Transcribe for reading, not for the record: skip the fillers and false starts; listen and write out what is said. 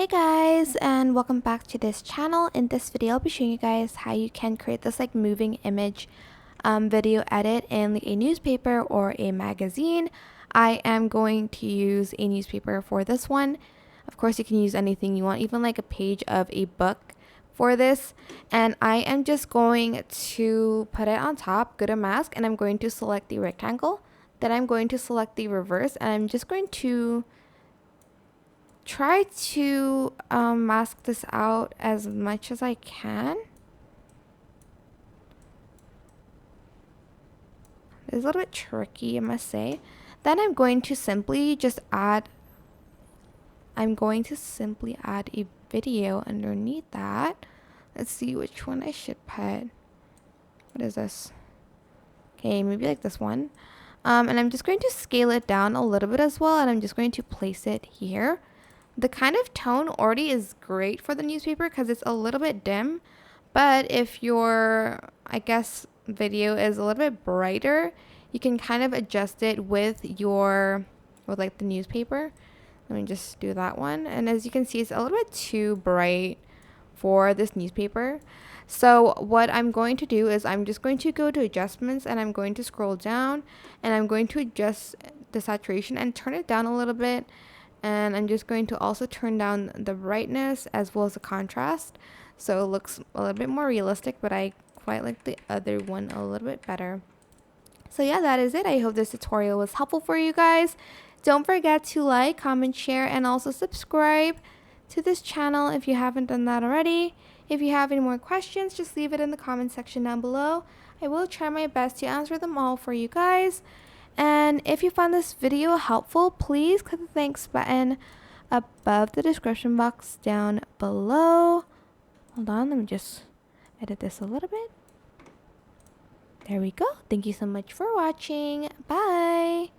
Hey guys, and welcome back to this channel. In this video I'll be showing you guys how you can create this like moving image video edit in a newspaper or a magazine. I am going to use a newspaper for this one. Of course you can use anything you want, even like a page of a book for this. And I am just going to put it on top, go to mask, and I'm going to select the rectangle. Then I'm going to select the reverse, and I'm just going to try to mask this out as much as I can. It's a little bit tricky, I must say. Then I'm going to simply add a video underneath that. Let's see which one I should put. What is this? Okay, maybe like this one. And I'm just going to scale it down a little bit as well, and I'm just going to place it here. The kind of tone already is great for the newspaper because it's a little bit dim, but if your, I guess, video is a little bit brighter, you can kind of adjust it with like the newspaper. Let me just do that one. And as you can see, it's a little bit too bright for this newspaper. So what I'm going to do is I'm just going to go to adjustments, and I'm going to scroll down, and I'm going to adjust the saturation and turn it down a little bit. And I'm just going to also turn down the brightness as well as the contrast, so it looks a little bit more realistic, but I quite like the other one a little bit better. So yeah, that is it. I hope this tutorial was helpful for you guys. Don't forget to like, comment, share, and also subscribe to this channel if you haven't done that already. If you have any more questions, just leave it in the comment section down below. I will try my best to answer them all for you guys. And if you found this video helpful, please click the thanks button above the description box down below. Hold on, let me just edit this a little bit. There we go. Thank you so much for watching. Bye.